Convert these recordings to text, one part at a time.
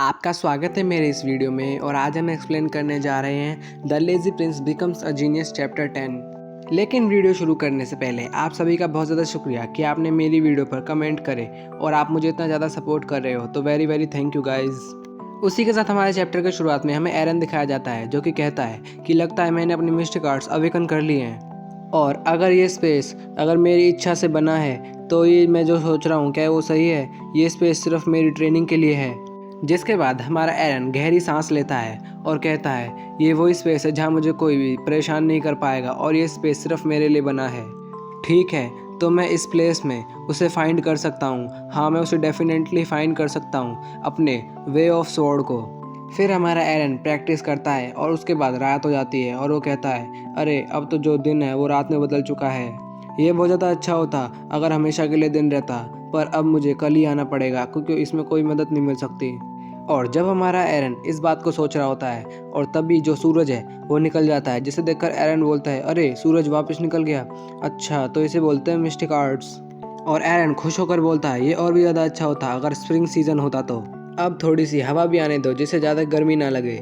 आपका स्वागत है मेरे इस वीडियो में और आज हम एक्सप्लेन करने जा रहे हैं the lazy Prince becomes a genius chapter 10। लेकिन वीडियो शुरू करने से पहले आप सभी का बहुत ज़्यादा शुक्रिया कि आपने मेरी वीडियो पर कमेंट करे और आप मुझे इतना ज़्यादा सपोर्ट कर रहे हो, तो very very thank you guys. उसी के साथ हमारे चैप्टर के शुरुआत में हमें एरन दिखाया जाता है जो कि कहता है कि लगता है मैंने अपनी मिस्टिक आर्ट्स अवेकन कर लिए हैं और अगर ये स्पेस अगर मेरी इच्छा से बना है तो ये मैं जो सोच रहा हूँ क्या वो सही है। ये स्पेस सिर्फ मेरी ट्रेनिंग के लिए है। जिसके बाद हमारा एरन गहरी सांस लेता है और कहता है ये वही स्पेस है जहाँ मुझे कोई भी परेशान नहीं कर पाएगा और ये स्पेस सिर्फ मेरे लिए बना है। ठीक है, तो मैं इस प्लेस में उसे फाइंड कर सकता हूँ। हाँ, मैं उसे डेफिनेटली फाइंड कर सकता हूँ, अपने वे ऑफ स्वॉर्ड को। फिर हमारा एरन प्रैक्टिस करता है और उसके बाद रात हो जाती है और वो कहता है अरे अब तो जो दिन है वो रात में बदल चुका है। ये बहुत ज़्यादा अच्छा होता अगर हमेशा के लिए दिन रहता, पर अब मुझे कल ही आना पड़ेगा क्योंकि इसमें कोई मदद नहीं मिल सकती। और जब हमारा एरन इस बात को सोच रहा होता है और तभी जो सूरज है वो निकल जाता है, जिसे देखकर एरन बोलता है अरे सूरज वापस निकल गया, अच्छा तो इसे बोलते हैं मिस्टिक आर्ट्स। और एरन खुश होकर बोलता है ये और भी ज़्यादा अच्छा होता अगर स्प्रिंग सीजन होता तो। अब थोड़ी सी हवा भी आने दो जिससे ज़्यादा गर्मी ना लगे।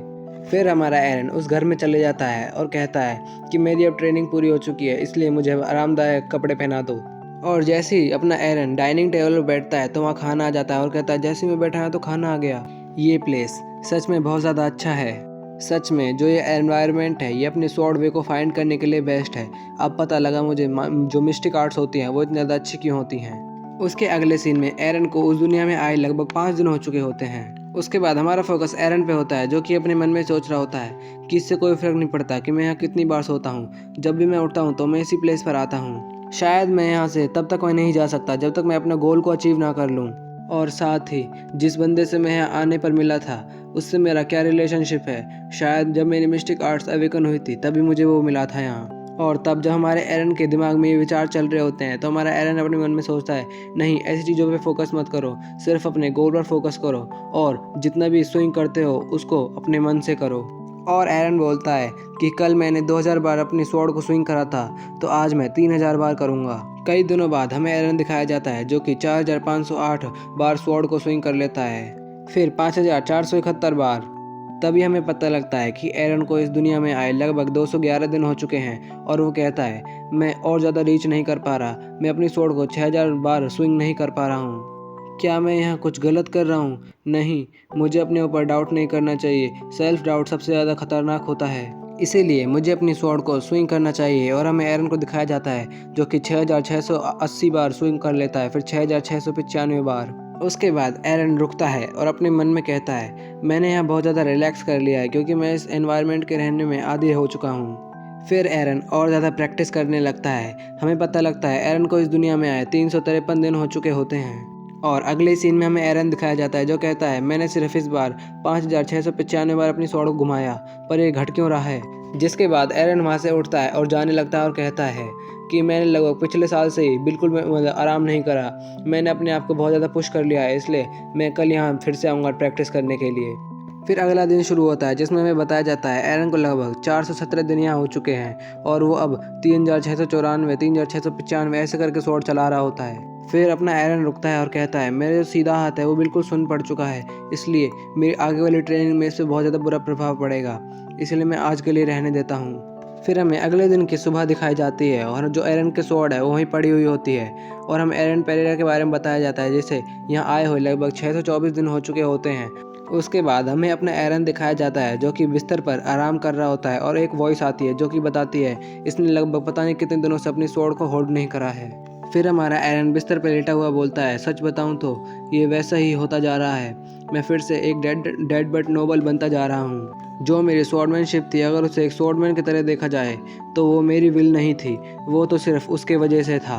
फिर हमारा एरन उस घर में चले जाता है और कहता है कि मेरी अब ट्रेनिंग पूरी हो चुकी है, इसलिए मुझे आरामदायक कपड़े पहना दो। और जैसे ही अपना एरन डाइनिंग टेबल पर बैठता है तो वहाँ खाना आ जाता है और कहता है जैसे ही मैं बैठा है तो खाना आ गया। ये प्लेस सच में बहुत ज़्यादा अच्छा है। सच में जो ये एनवायरनमेंट है ये अपने स्वॉर्ड वे को फाइंड करने के लिए बेस्ट है। अब पता लगा मुझे जो मिस्टिक आर्ट्स होती हैं वो इतनी ज़्यादा अच्छी क्यों होती हैं। उसके अगले सीन में एरन को उस दुनिया में आए लगभग 5 दिन हो चुके होते हैं। उसके बाद हमारा फोकस एरन पे होता है जो कि अपने मन में सोच रहा होता है कि इससे कोई फर्क नहीं पड़ता कि मैं यहाँ कितनी बार सोता हूँ, जब भी मैं उठता हूँ तो मैं इसी प्लेस पर आता हूँ। शायद मैं यहाँ से तब तक मैं नहीं जा सकता जब तक मैं अपना गोल को अचीव ना कर लूँ। और साथ ही जिस बंदे से मैं यहाँ आने पर मिला था उससे मेरा क्या रिलेशनशिप है, शायद जब मेरी मिस्टिक आर्ट्स अवेकन हुई थी तभी मुझे वो मिला था यहाँ। और तब जब हमारे एरन के दिमाग में ये विचार चल रहे होते हैं तो हमारा एरन अपने मन में सोचता है नहीं, ऐसी चीज़ों पे फोकस मत करो, सिर्फ अपने गोल पर फोकस करो और जितना भी स्विंग करते हो उसको अपने मन से करो। और एरन बोलता है कि कल मैंने 2000 बार अपनी स्वॉर्ड को स्विंग करा था तो आज मैं 3000 बार करूँगा। कई दिनों बाद हमें एरन दिखाया जाता है जो कि 4508 बार स्वॉर्ड को स्विंग कर लेता है, फिर 5471 बार। तभी हमें पता लगता है कि एरन को इस दुनिया में आए लगभग 211 दिन हो चुके हैं और वो कहता है मैं और ज़्यादा रीच नहीं कर पा रहा, मैं अपनी स्वॉर्ड को 6000 बार स्विंग नहीं कर पा रहा हूँ। क्या मैं यहाँ कुछ गलत कर रहा हूँ? नहीं, मुझे अपने ऊपर डाउट नहीं करना चाहिए। सेल्फ डाउट सबसे ज़्यादा खतरनाक होता है, इसीलिए मुझे अपनी स्वॉर्ड को स्विंग करना चाहिए। और हमें एरन को दिखाया जाता है जो कि 6680 बार स्विंग कर लेता है, फिर 6695 बार। उसके बाद एरन रुकता है और अपने मन में कहता है मैंने यहाँ बहुत ज़्यादा रिलैक्स कर लिया है क्योंकि मैं इस एनवायरनमेंट के रहने में आदी हो चुका हूँ। फिर एरन और ज़्यादा प्रैक्टिस करने लगता है। हमें पता लगता है एरन को इस दुनिया में आए 353 दिन हो चुके होते हैं। और अगले सीन में हमें एरन दिखाया जाता है जो कहता है मैंने सिर्फ इस बार 5695 बार अपनी स्वॉर्ड को घुमाया, पर ये घट क्यों रहा है। जिसके बाद एरन वहाँ से उठता है और जाने लगता है और कहता है कि मैंने लगभग पिछले साल से ही बिल्कुल मतलब आराम नहीं करा, मैंने अपने आप को बहुत ज़्यादा पुश कर लिया है, इसलिए मैं कल यहाँ फिर से आऊँगा प्रैक्टिस करने के लिए। फिर अगला दिन शुरू होता है जिसमें हमें बताया जाता है एरन को लगभग 417 दिन यहाँ हो चुके हैं और वो अब 3694, 3695 ऐसे करके स्वॉर्ड चला रहा होता है। फिर अपना एरन रुकता है और कहता है मेरे जो सीधा हाथ है वो बिल्कुल सुन्न पड़ चुका है, इसलिए मेरी आगे वाली ट्रेनिंग में इससे बहुत ज़्यादा बुरा प्रभाव पड़ेगा, इसलिए मैं आज के लिए रहने देता हूँ। फिर हमें अगले दिन की सुबह दिखाई जाती है और जो एरन के स्वॉर्ड है वो वहीं पड़ी हुई होती है और हम एरन पेरेरा के बारे में बताया जाता है जिसे यहाँ आए हुए लगभग 624 दिन हो चुके होते हैं। उसके बाद हमें अपना एरन दिखाया जाता है जो कि बिस्तर पर आराम कर रहा होता है और एक वॉइस आती है जो कि बताती है इसने लगभग पता नहीं कितने दिनों से अपनी स्वॉर्ड को होल्ड नहीं करा है। फिर हमारा एरन बिस्तर पर लेटा हुआ बोलता है सच बताऊं तो ये वैसा ही होता जा रहा है, मैं फिर से एक डेड बट नोबल बनता जा रहा हूँ। जो मेरी स्वॉर्डमैनशिप थी अगर उसे एक स्वॉर्डमैन की तरह देखा जाए तो वो मेरी विल नहीं थी, वो तो सिर्फ उसके वजह से था।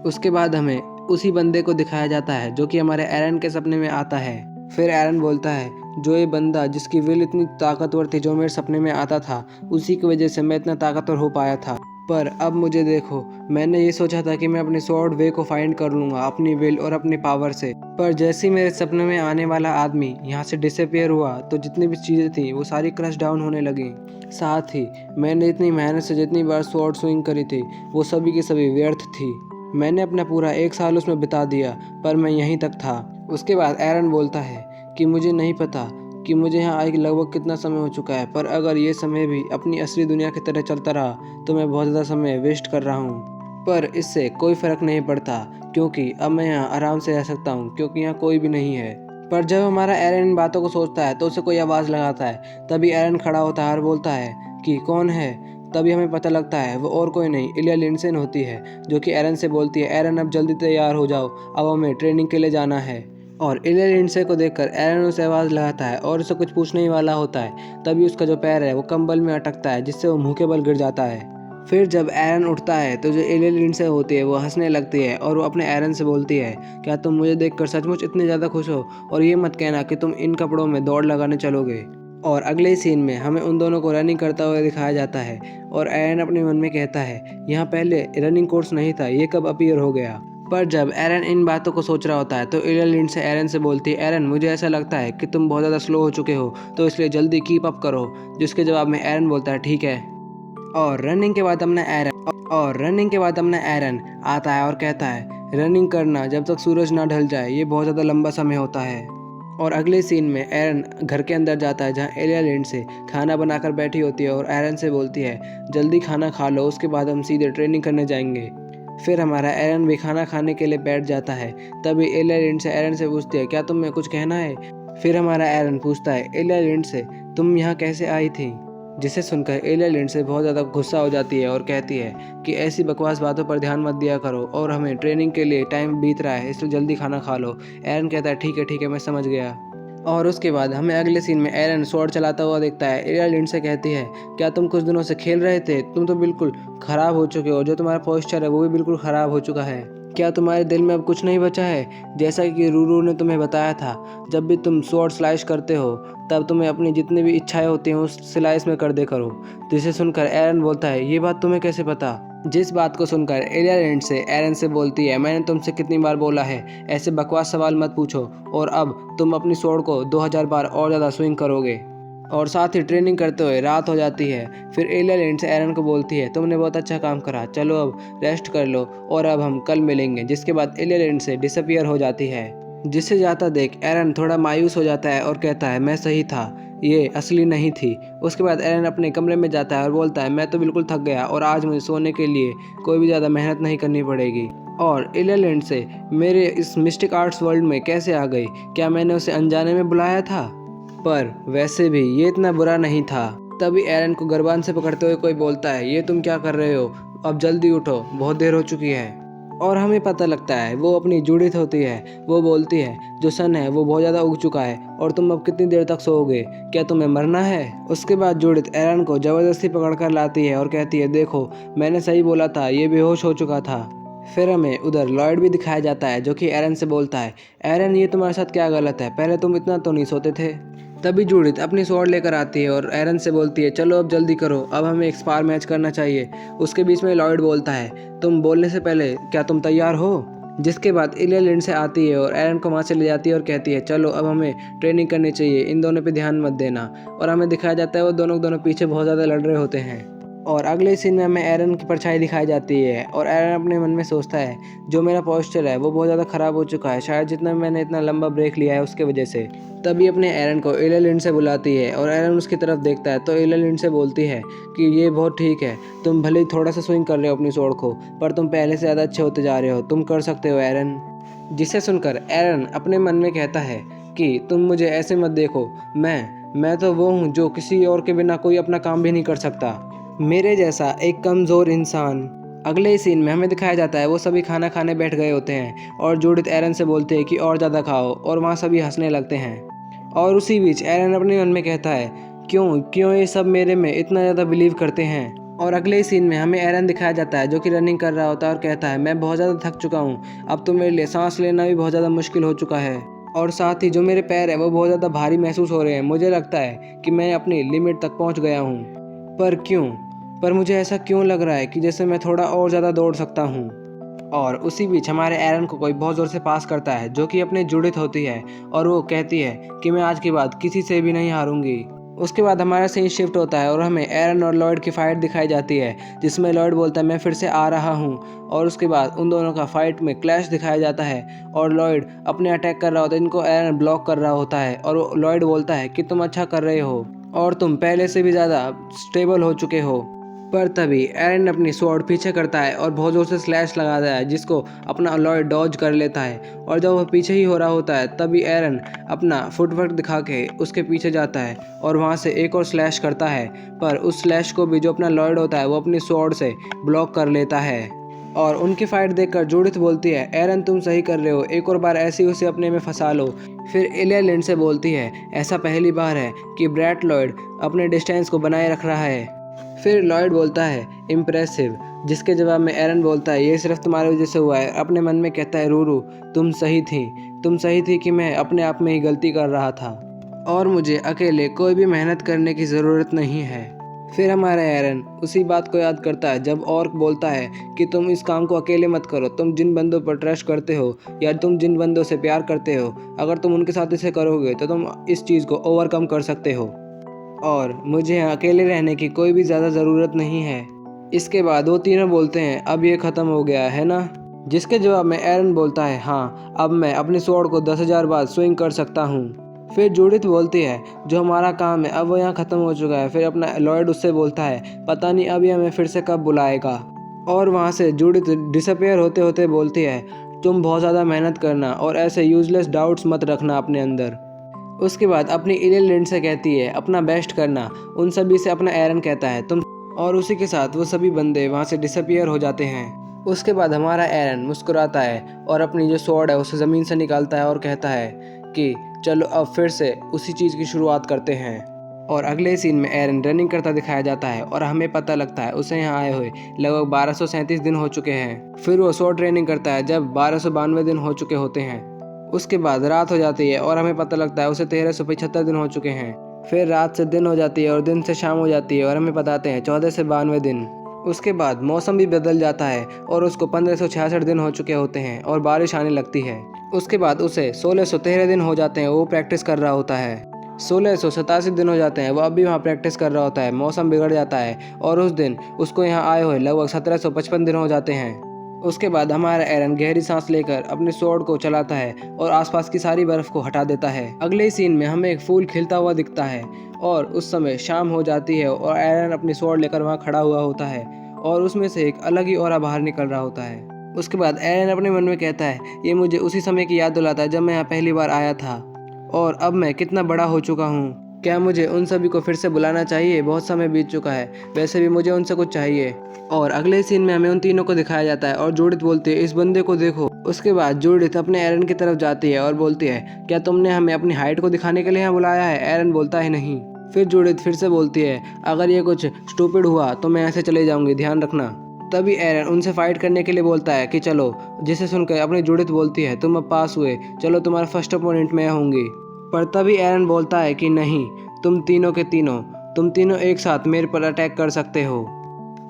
उसके बाद हमें उसी बंदे को दिखाया जाता है जो कि हमारे एरन के सपने में आता है। फिर एरन बोलता है जो ये बंदा जिसकी विल इतनी ताकतवर थी जो मेरे सपने में आता था, उसी की वजह से मैं इतना ताकतवर हो पाया था। पर अब मुझे देखो, मैंने ये सोचा था कि मैं अपने स्वॉर्ड वे को फाइंड कर लूँगा अपनी विल और अपनी पावर से, पर जैसे ही मेरे सपने में आने वाला आदमी यहाँ से डिसअपियर हुआ तो जितनी भी चीज़ें थी वो सारी क्रश डाउन होने लगी। साथ ही मैंने इतनी मेहनत से जितनी बार स्वॉर्ड स्विंग करी थी वो सभी की सभी व्यर्थ थी। मैंने अपना पूरा 1 साल उसमें बिता दिया पर मैं यहीं तक था। उसके बाद एरन बोलता है कि मुझे नहीं पता कि मुझे यहाँ आए लगभग कितना समय हो चुका है, पर अगर ये समय भी अपनी असली दुनिया की तरह चलता रहा तो मैं बहुत ज़्यादा समय वेस्ट कर रहा हूँ। पर इससे कोई फ़र्क नहीं पड़ता क्योंकि अब मैं यहाँ आराम से रह सकता हूँ क्योंकि यहाँ कोई भी नहीं है। पर जब हमारा एरन इन बातों को सोचता है तो उसे कोई आवाज़ लगाता है। तभी एरन खड़ा होता है और बोलता है कि कौन है। तभी हमें पता लगता है वो और कोई नहीं इलिया लिंडसेन होती है, जो कि एरन से बोलती है, एरन अब जल्दी तैयार हो जाओ, अब हमें ट्रेनिंग के लिए जाना है। और इलिया लिंडसे को देखकर एरन उसे आवाज़ लगाता है और उसे कुछ पूछने ही वाला होता है। तभी उसका जो पैर है वो कंबल में अटकता है, जिससे वो मुँह के बल गिर जाता है। फिर जब एरन उठता है तो जो इलिया लिंडसे होती है वो हंसने लगती है और वो अपने एरन से बोलती है, क्या तुम मुझे देखकर सचमुच इतने ज़्यादा खुश हो? और ये मत कहना कि तुम इन कपड़ों में दौड़ लगाने चलोगे। और अगले सीन में हमें उन दोनों को रनिंग करता हुआ दिखाया जाता है और एरन अपने मन में कहता है, यहाँ पहले रनिंग कोर्स नहीं था, ये कब अपीयर हो गया। पर जब एरन इन बातों को सोच रहा होता है तो इलिया लिंडसे एरन से बोलती है, एरन मुझे ऐसा लगता है कि तुम बहुत ज़्यादा स्लो हो चुके हो, तो इसलिए जल्दी कीप अप करो। जिसके जवाब में एरन बोलता है, ठीक है। और रनिंग के बाद अपना एरन आता है और कहता है, रनिंग करना जब तक सूरज ना ढल जाए ये बहुत ज़्यादा लंबा समय होता है। और अगले सीन में एरन घर के अंदर जाता है जहाँ इलिया लिंडसे खाना बनाकर बैठी होती है और एरन से बोलती है, जल्दी खाना खा लो, उसके बाद हम सीधे ट्रेनिंग करने जाएंगे। फिर हमारा एरन भी खाना खाने के लिए बैठ जाता है। तभी इलिया लिंडसे एरन से पूछती है, क्या तुम्हें कुछ कहना है? फिर हमारा एरन पूछता है, इलिया लिंडसे तुम यहाँ कैसे आई थी? जिसे सुनकर इलिया लिंडसे बहुत ज़्यादा गुस्सा हो जाती है और कहती है कि ऐसी बकवास बातों पर ध्यान मत दिया करो और हमें ट्रेनिंग के लिए टाइम बीत रहा है, इसलिए जल्दी खाना खा लो। एरन कहता है, ठीक है मैं समझ गया। और उसके बाद हमें अगले सीन में एरन स्वॉर्ड चलाता हुआ दिखता है। इलिया लिंडसे कहती है, क्या तुम कुछ दिनों से खेल रहे थे? तुम तो बिल्कुल ख़राब हो चुके हो, जो तुम्हारा पोस्चर है वो भी बिल्कुल ख़राब हो चुका है। क्या तुम्हारे दिल में अब कुछ नहीं बचा है? जैसा कि रूरू ने तुम्हें बताया था, जब भी तुम स्वॉर्ड स्लैश करते हो तब तुम्हें अपनी जितनी भी इच्छाएं होती हैं उस स्लाइस में कर दे करो। जिसे सुनकर एरन बोलता है, ये बात तुम्हें कैसे पता? जिस बात को सुनकर इलिया लिंडसे एरन से बोलती है, मैंने तुमसे कितनी बार बोला है ऐसे बकवास सवाल मत पूछो, और अब तुम अपनी स्वॉर्ड को 2000 बार और ज़्यादा स्विंग करोगे। और साथ ही ट्रेनिंग करते हुए रात हो जाती है। फिर इलिया लिंडसे एरन को बोलती है, तुमने बहुत अच्छा काम करा, चलो अब रेस्ट कर लो और अब हम कल मिलेंगे। जिसके बाद इलिया लिंडसे डिसअपियर हो जाती है। जिसे जाता देख एरन थोड़ा मायूस हो जाता है और कहता है, मैं सही था, ये असली नहीं थी। उसके बाद एरन अपने कमरे में जाता है और बोलता है, मैं तो बिल्कुल थक गया और आज मुझे सोने के लिए कोई भी ज़्यादा मेहनत नहीं करनी पड़ेगी। और इलिया लिंडसे मेरे इस मिस्टिक आर्ट्स वर्ल्ड में कैसे आ गई? क्या मैंने उसे अनजाने में बुलाया था? पर वैसे भी ये इतना बुरा नहीं था। तभी एरन को गर्बान से पकड़ते हुए कोई बोलता है, ये तुम क्या कर रहे हो? अब जल्दी उठो, बहुत देर हो चुकी है। और हमें पता लगता है वो अपनी जूडिथ होती है। वो बोलती है, जो सन है वो बहुत ज़्यादा उग चुका है और तुम अब कितनी देर तक सोओगे? क्या तुम्हें मरना है? उसके बाद जूडिथ एरन को ज़बरदस्ती पकड़ कर लाती है और कहती है, देखो मैंने सही बोला था, ये बेहोश हो चुका था। फिर हमें उधर लॉयड भी दिखाया जाता है, जो कि एरन से बोलता है, एरन ये तुम्हारे साथ क्या गलत है? पहले तुम इतना तो नहीं सोते थे। तभी जूडिथ अपनी स्वॉर्ड लेकर आती है और एरन से बोलती है, चलो अब जल्दी करो, अब हमें एक स्पार मैच करना चाहिए। उसके बीच में लॉयड बोलता है, तुम बोलने से पहले क्या तुम तैयार हो? जिसके बाद इलिया लिंडसे आती है और एरन को वहाँ से ले जाती है और कहती है, चलो अब हमें ट्रेनिंग करनी चाहिए, इन दोनों पे ध्यान मत देना। और हमें दिखाया जाता है वो दोनों पीछे बहुत ज़्यादा लड़ रहे होते हैं। और अगले सीन में हमें एरन की परछाई दिखाई जाती है और एरन अपने मन में सोचता है, जो मेरा पोस्चर है वो बहुत ज़्यादा ख़राब हो चुका है, शायद जितना मैंने इतना लंबा ब्रेक लिया है उसके वजह से। तभी अपने एरन को इलिया लिंडसे बुलाती है और एरन उसकी तरफ देखता है तो इलिया लिंडसे बोलती है कि ये बहुत ठीक है, तुम भले ही थोड़ा सा स्विंग कर रहे हो अपनी स्वॉर्ड को, पर तुम पहले से ज़्यादा अच्छे होते जा रहे हो, तुम कर सकते हो एरन। जिसे सुनकर एरन अपने मन में कहता है कि तुम मुझे ऐसे मत देखो, मैं तो वो हूँ जो किसी और के बिना कोई अपना काम भी नहीं कर सकता, मेरे जैसा एक कमज़ोर इंसान। अगले ही सीन में हमें दिखाया जाता है वो सभी खाना खाने बैठ गए होते हैं और जूडिथ एरन से बोलते हैं कि और ज़्यादा खाओ, और वहाँ सभी हंसने लगते हैं। और उसी बीच एरन अपने मन में कहता है, क्यों ये सब मेरे में इतना ज़्यादा बिलीव करते हैं। और अगले ही सीन में हमें एरन दिखाया जाता है जो कि रनिंग कर रहा होता है और कहता है, मैं बहुत ज़्यादा थक चुका हूँ, अब तो मेरे लिए सांस लेना भी बहुत ज़्यादा मुश्किल हो चुका है, और साथ ही जो मेरे पैर है वो बहुत ज़्यादा भारी महसूस हो रहे हैं, मुझे लगता है कि मैं अपनी लिमिट तक पहुँच गया हूँ। पर क्यों? पर मुझे ऐसा क्यों लग रहा है कि जैसे मैं थोड़ा और ज़्यादा दौड़ सकता हूँ। और उसी बीच हमारे एरन को कोई बहुत ज़ोर से पास करता है जो कि अपनी जूडिथ होती है और वो कहती है कि मैं आज के बाद किसी से भी नहीं हारूंगी। उसके बाद हमारा सीन शिफ्ट होता है और हमें एरन और लॉयड की फाइट दिखाई जाती है, जिसमें लॉयड बोलता है मैं फिर से आ रहा हूँ। और उसके बाद उन दोनों का फाइट में क्लैश दिखाया जाता है और लॉयड अपने अटैक कर रहा होता है, इनको एरन ब्लॉक कर रहा होता है और लॉयड बोलता है कि तुम अच्छा कर रहे हो और तुम पहले से भी ज़्यादा स्टेबल हो चुके हो। पर तभी एरन अपनी स्वॉर्ड पीछे करता है और बहुत ज़ोर से स्लैश लगाता है, जिसको अपना लॉयड डॉज कर लेता है। और जब वह पीछे ही हो रहा होता है तभी एरन अपना फुटवर्क दिखा के उसके पीछे जाता है और वहाँ से एक और स्लैश करता है, पर उस स्लैश को भी जो अपना लॉयड होता है वो अपनी स्वॉर्ड से ब्लॉक कर लेता है। और उनकी फाइट देखकर जूडिथ बोलती है एरन तुम सही कर रहे हो, एक और बार ऐसे ही उसे अपने में फंसा लो। फिर इलिया लिंड से बोलती है ऐसा पहली बार है कि ब्रैट लॉयड अपने डिस्टेंस को बनाए रख रहा है। फिर लॉयड बोलता है इम्प्रेसिव, जिसके जवाब में एरन बोलता है ये सिर्फ तुम्हारी वजह से हुआ है। अपने मन में कहता है रूरू तुम सही थी कि मैं अपने आप में ही गलती कर रहा था और मुझे अकेले कोई भी मेहनत करने की ज़रूरत नहीं है। फिर हमारा एरन उसी बात को याद करता है जब ऑर्क बोलता है कि तुम इस काम को अकेले मत करो, तुम जिन बंदों पर ट्रस्ट करते हो या तुम जिन बंदों से प्यार करते हो, अगर तुम उनके साथ इसे करोगे तो तुम इस चीज़ को ओवरकम कर सकते हो और मुझे यहाँ अकेले रहने की कोई भी ज़्यादा ज़रूरत नहीं है। इसके बाद वो तीनों बोलते हैं अब ये ख़त्म हो गया है ना, जिसके जवाब में एरन बोलता है हाँ अब मैं अपनी स्वॉर्ड को 10,000 बार स्विंग कर सकता हूँ। फिर जूडिथ बोलती है जो हमारा काम है अब वो यहाँ ख़त्म हो चुका है। फिर अपना लॉयड उससे बोलता है पता नहीं अब ये हमें फिर से कब बुलाएगा। और वहाँ से जूडिथ डिसअपेयर होते होते बोलती है तुम बहुत ज़्यादा मेहनत करना और ऐसे यूजलेस डाउट्स मत रखना अपने अंदर। उसके बाद अपनी इलिया लिंड से कहती है अपना बेस्ट करना, उन सभी से अपना एरन कहता है तुम, और उसी के साथ वो सभी बंदे वहाँ से डिसअपियर हो जाते हैं। उसके बाद हमारा एरन मुस्कुराता है और अपनी जो स्वॉर्ड है उसे ज़मीन से निकालता है और कहता है कि चलो अब फिर से उसी चीज़ की शुरुआत करते हैं। और अगले सीन में एरन रनिंग करता दिखाया जाता है और हमें पता लगता है उसे यहाँ आए हुए लगभग 1237 दिन हो चुके हैं। फिर वो स्वॉर्ड ट्रेनिंग करता है जब 1292 दिन हो चुके होते हैं। उसके बाद रात हो जाती है और हमें पता लगता है उसे 1375 दिन हो चुके हैं। फिर रात से दिन हो जाती है और दिन से शाम हो जाती है और हमें बताते हैं 14 से 92 दिन। उसके बाद मौसम भी बदल जाता है और उसको 1566 दिन हो चुके होते हैं और बारिश आने लगती है। उसके बाद उसे 1613 दिन हो जाते हैं, वो प्रैक्टिस कर रहा होता है। 1687 दिन हो जाते हैं, वो अब भी वहाँ प्रैक्टिस कर रहा होता है। मौसम बिगड़ जाता है और उस दिन उसको यहाँ आए हुए लगभग 1755 दिन हो जाते हैं। उसके बाद हमारा एरन गहरी सांस लेकर अपने स्वॉर्ड को चलाता है और आसपास की सारी बर्फ को हटा देता है। अगले सीन में हमें एक फूल खिलता हुआ दिखता है और उस समय शाम हो जाती है और एरन अपनी स्वॉर्ड लेकर वहाँ खड़ा हुआ होता है और उसमें से एक अलग ही ऑरा बाहर निकल रहा होता है। उसके बाद एरन अपने मन में कहता है ये मुझे उसी समय की याद दिलाता है जब मैं यहाँ पहली बार आया था और अब मैं कितना बड़ा हो चुका हूँ। क्या मुझे उन सभी को फिर से बुलाना चाहिए? बहुत समय बीत चुका है, वैसे भी मुझे उनसे कुछ चाहिए। और अगले सीन में हमें उन तीनों को दिखाया जाता है और जूडिथ बोलती है इस बंदे को देखो। उसके बाद जूडिथ अपने एरन की तरफ जाती है और बोलती है क्या तुमने हमें अपनी हाइट को दिखाने के लिए यहाँ बुलाया है? एरन बोलता है नहीं। फिर जूडिथ फिर से बोलती है अगर ये कुछ स्टूपिड हुआ तो मैं ऐसे चले जाऊंगी, ध्यान रखना। तभी एरन उनसे फाइट करने के लिए बोलता है कि चलो, जिसे सुनकर अपनी जूडिथ बोलती है तुम अब पास हुए, चलो तुम्हारा फर्स्ट अपोनेंट मैं होंगी। पर तभी एरन बोलता है कि नहीं, तुम तीनों एक साथ मेरे पर अटैक कर सकते हो।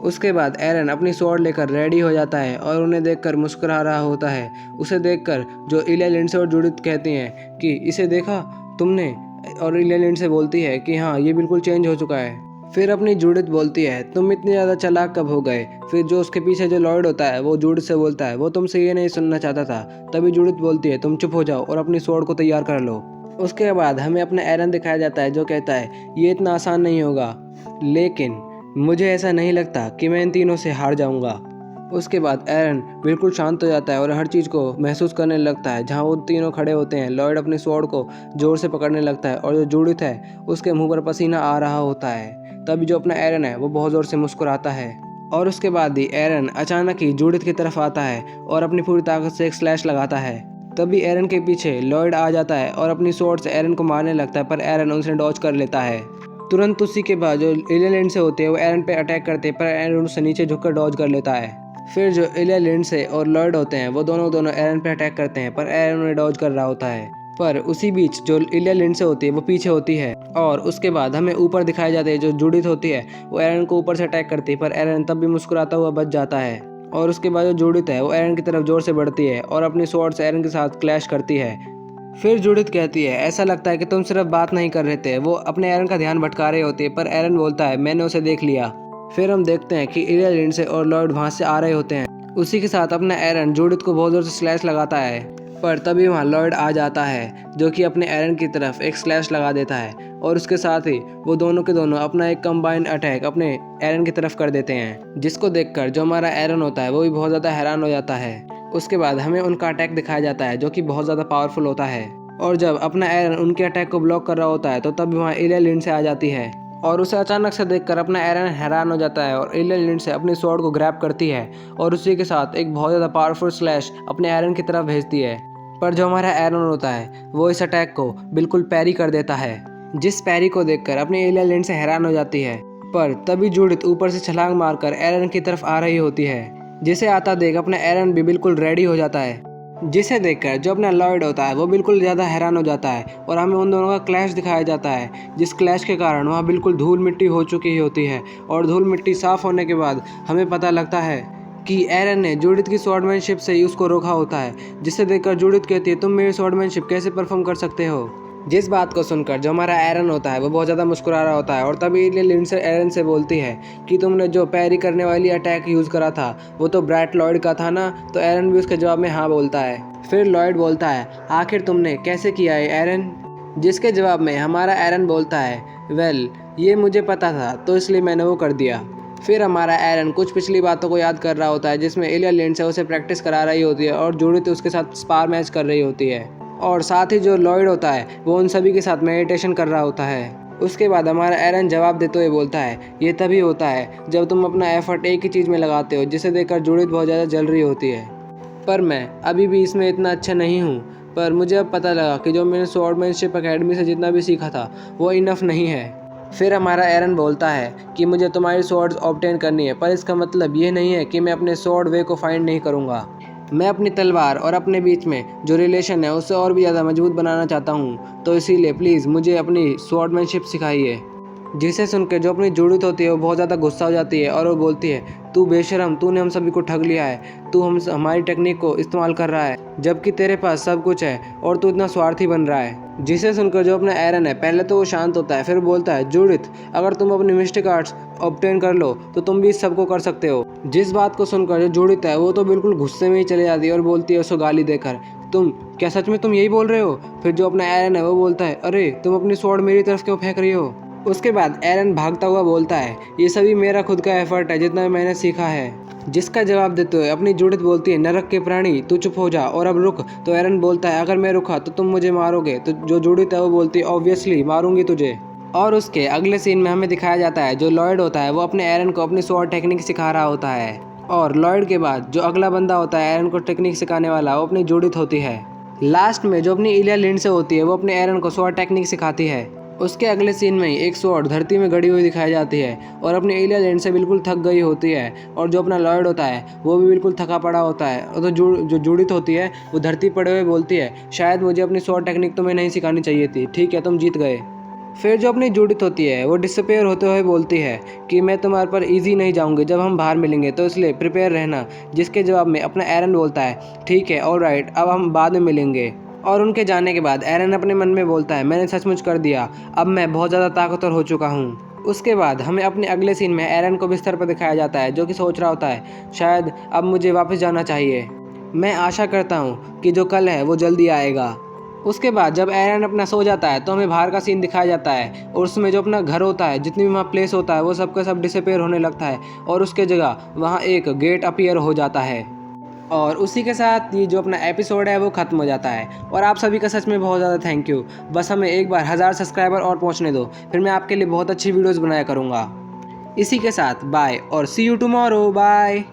उसके बाद एरन अपनी स्वॉर्ड लेकर रेडी हो जाता है और उन्हें देखकर मुस्कुरा रहा होता है। उसे देखकर जो इलिया लिंडसे और जूडिथ कहती हैं कि इसे देखा तुमने, और इलिया लिंडसे बोलती है कि हाँ ये बिल्कुल चेंज हो चुका है। फिर अपनी जूडिथ बोलती है तुम इतने ज़्यादा चालाक कब हो गए? फिर जो उसके पीछे जो लॉयड होता है वो जूडिथ से बोलता है वो तुमसे ये नहीं सुनना चाहता था। तभी जूडिथ बोलती है तुम चुप हो जाओ और अपनी स्वॉर्ड को तैयार कर लो। उसके बाद हमें अपना एरन दिखाया जाता है जो कहता है ये इतना आसान नहीं होगा, लेकिन मुझे ऐसा नहीं लगता कि मैं इन तीनों से हार जाऊंगा। उसके बाद एरन बिल्कुल शांत हो जाता है और हर चीज़ को महसूस करने लगता है। जहाँ वो तीनों खड़े होते हैं लॉयड अपनी स्वॉर्ड को जोर से पकड़ने लगता है और जो जूडिथ है उसके मुंह पर पसीना आ रहा होता है। तभी जो अपना एरन है वो बहुत ज़ोर से मुस्कुराता है और उसके बाद ही एरन अचानक ही जूडिथ की तरफ आता है और अपनी पूरी ताकत से एक स्लैश लगाता है। तभी एरन के पीछे लॉयड आ जाता है और अपनी स्वॉर्ड से एरन को मारने लगता है, पर एरन उनसे डॉज कर लेता है। तुरंत उसी के बाद जो इलिया लिंड से होते हैं वो एरन पे अटैक करते हैं, पर एरन उनसे नीचे झुककर डॉज कर लेता है। फिर जो इलिया लिंड से और लॉयड होते हैं वो दोनों एरन पे अटैक करते हैं, पर एरन उन्हें डॉज कर रहा होता है। पर उसी बीच जो इलिया लिंड से होती है वो पीछे होती है और उसके बाद हमें ऊपर दिखाए जाते हैं जो जूडिथ होती है वो एरन को ऊपर से अटैक करती है, पर एरन तब भी मुस्कुराता हुआ बच जाता है। और उसके बाद जो जूडिथ है वो एरन की तरफ जोर से बढ़ती है और अपनी स्वॉर्ड से एरन के साथ क्लैश करती है। फिर जूडिथ कहती है, ऐसा लगता है कि तुम सिर्फ बात नहीं कर रहे थे। वो अपने एरन का ध्यान भटका रहे होते हैं, पर एरन बोलता है, मैंने उसे देख लिया। फिर हम देखते हैं कि इलिया लिंडसे और लॉयड वहाँ से आ रहे होते हैं। उसी के साथ अपना एरन जूडिथ को बहुत जोर से स्लैश लगाता है, पर तभी वहाँ लॉयड आ जाता है, जो कि अपने एरन की तरफ एक स्लैश लगा देता है और उसके साथ ही वो दोनों के दोनों अपना एक कंबाइंड अटैक अपने एरन की तरफ कर देते हैं, जिसको देखकर जो हमारा एरन होता है वो भी बहुत ज़्यादा हैरान हो जाता है। उसके बाद हमें उनका अटैक दिखाया जाता है, जो कि बहुत ज़्यादा पावरफुल होता है। और जब अपना एरन उनके अटैक को ब्लॉक कर रहा होता है, तो तब वहाँ इलिया लिंडसे आ जाती है और उसे अचानक से देखकर अपना एरन हैरान हो जाता है और इलिया लिंडसे अपनी स्वॉर्ड को ग्रैब करती है और उसी के साथ एक बहुत ज़्यादा पावरफुल स्लैश अपने एरन की तरफ भेजती है। पर जो हमारा एरन होता है वो इस अटैक को बिल्कुल पैरी कर देता है, जिस पैरी को देखकर अपनी इलिया लिंडसे हैरान हो जाती है। पर तभी जूडिथ ऊपर से छलांग मारकर एरन की तरफ आ रही होती है, जिसे आता देख अपना एरन भी बिल्कुल रेडी हो जाता है, जिसे देखकर जो अपना लॉयड होता है वो बिल्कुल ज़्यादा हैरान हो जाता है और हमें उन दोनों का क्लैश दिखाया जाता है, जिस क्लैश के कारण वहाँ बिल्कुल धूल मिट्टी हो चुकी होती है। और धूल मिट्टी साफ होने के बाद हमें पता लगता है कि एरन ने जूडिथ की स्वॉर्डमैनशिप से ही उसको रोका होता है, जिसे देखकर जूडिथ कहती है, तुम मेरी स्वॉर्डमैनशिप कैसे परफॉर्म कर सकते हो। जिस बात को सुनकर जो हमारा एरन होता है वो बहुत ज़्यादा मुस्कुरा रहा होता है और तभी लिंडसे एरन से बोलती है कि तुमने जो पैरी करने वाली अटैक यूज़ करा था वो तो ब्रैट लॉयड का था ना। तो एरन भी उसके जवाब में हाँ बोलता है। फिर लॉयड बोलता है, आखिर तुमने कैसे किया है एरन? जिसके जवाब में हमारा एरन बोलता है, वेल ये मुझे पता था तो इसलिए मैंने वो कर दिया। फिर हमारा एरन कुछ पिछली बातों को याद कर रहा होता है, जिसमें इलिया लिंडसे उसे प्रैक्टिस करा रही होती है और जूडिथ उसके साथ स्पार मैच कर रही होती है। और साथ ही जो लॉयड होता है वो उन सभी के साथ मेडिटेशन कर रहा होता है। उसके बाद हमारा एरन जवाब देते हुए बोलता है, ये तभी होता है जब तुम अपना एफर्ट एक ही चीज़ में लगाते हो, जिसे देखकर जूडिथ बहुत ज़्यादा जल रही होती है। पर मैं अभी भी इसमें इतना अच्छा नहीं हूँ, पर मुझे अब पता लगा कि जो मैंने स्वॉर्डमैनशिप एकेडमी से जितना भी सीखा था वो इनफ नहीं है। फिर हमारा एरन बोलता है कि मुझे तुम्हारी स्वॉर्ड्स ऑब्टेन करनी है, पर इसका मतलब ये नहीं है कि मैं अपने स्वॉर्ड वे को फाइंड नहीं करूँगा। मैं अपनी तलवार और अपने बीच में जो रिलेशन है उसे और भी ज़्यादा मजबूत बनाना चाहता हूँ, तो इसीलिए प्लीज़ मुझे अपनी स्वॉर्डमैनशिप सिखाइए। जिसे सुनकर जो अपनी जूडिथ होती है वो बहुत ज़्यादा गुस्सा हो जाती है और वो बोलती है, तू बेशरम, तूने हम सभी को ठग लिया है। तू हमारी टेक्निक को इस्तेमाल कर रहा है, जबकि तेरे पास सब कुछ है और तू इतना स्वार्थी बन रहा है। जिसे सुनकर जो अपना एरन है पहले तो वो शांत होता है, फिर बोलता है, जूडिथ, अगर तुम अपनी मिस्टिक आर्ट्स ऑब्टेन कर लो तो तुम भी इस सबको कर सकते हो। जिस बात को सुनकर जो जूडिथ है वो तो बिल्कुल गुस्से में ही चली जाती है और बोलती है उसको गाली देकर, तुम क्या सच में तुम यही बोल रहे हो? फिर जो अपना एरन है वो बोलता है, अरे तुम अपनी स्वॉर्ड मेरी तरफ क्यों फेंक रही हो? उसके बाद एरन भागता हुआ बोलता है, ये सभी मेरा खुद का एफर्ट है जितना मैंने सीखा है। जिसका जवाब देते हुए अपनी जूडिथ बोलती है, नरक के प्राणी, तू चुप हो जा और अब रुक। तो एरन बोलता है, अगर मैं रुका तो तुम मुझे मारोगे। तो जो जूडिथ है वो बोलती है, ऑब्वियसली मारूंगी तुझे। और उसके अगले सीन में हमें दिखाया जाता है जो लॉयड होता है वो अपने एरन को अपनी स्वॉर्ड टेक्निक सिखा रहा होता है। और लॉयड के बाद जो अगला बंदा होता है एरन को टेक्निक सिखाने वाला, वो अपनी जूडिथ होती है। लास्ट में जो अपनी इलिया लिंडसे होती है वो अपने एरन को स्वॉर्ड टेक्निक सिखाती है। उसके अगले सीन में ही एक स्वॉर्ड धरती में गड़ी हुई दिखाई जाती है और अपनी इलिया लिंडसे बिल्कुल थक गई होती है। और जो अपना लॉयड होता है वो भी बिल्कुल थका पड़ा होता है। और तो जो जूडिथ होती है वो धरती पड़े हुए बोलती है, शायद मुझे अपनी स्वॉर्ड टेक्निक तुम्हें नहीं सिखानी चाहिए थी, ठीक है तुम जीत गए। फिर जो अपनी जूडिथ होती है वो डिसअपेयर होते हुए बोलती है कि मैं तुम्हारे पर इजी नहीं जाऊंगी, जब हम बाहर मिलेंगे तो इसलिए प्रिपेयर रहना। जिसके जवाब में अपना एरन बोलता है, ठीक है ऑलराइट, अब हम बाद में मिलेंगे। और उनके जाने के बाद एरन अपने मन में बोलता है, मैंने सचमुच कर दिया, अब मैं बहुत ज़्यादा ताकतवर हो चुका हूँ। उसके बाद हमें अपने अगले सीन में एरन को बिस्तर पर दिखाया जाता है, जो कि सोच रहा होता है, शायद अब मुझे वापस जाना चाहिए। मैं आशा करता हूँ कि जो कल है वो जल्दी आएगा। उसके बाद जब एरन अपना सो जाता है तो हमें बाहर का सीन दिखाया जाता है और उसमें जो अपना घर होता है, जितनी भी वहाँ प्लेस होता है वो सब का सब डिसअपेयर होने लगता है और उसके जगह वहाँ एक गेट अपीयर हो जाता है। और उसी के साथ ये जो अपना एपिसोड है वो ख़त्म हो जाता है। और आप सभी का सच में बहुत ज़्यादा थैंक यू। बस हमें एक बार 1000 सब्सक्राइबर और पहुँचने दो, फिर मैं आपके लिए बहुत अच्छी वीडियोज़ बनाया करूँगा। इसी के साथ बाय और सी यू टुमारो, बाय।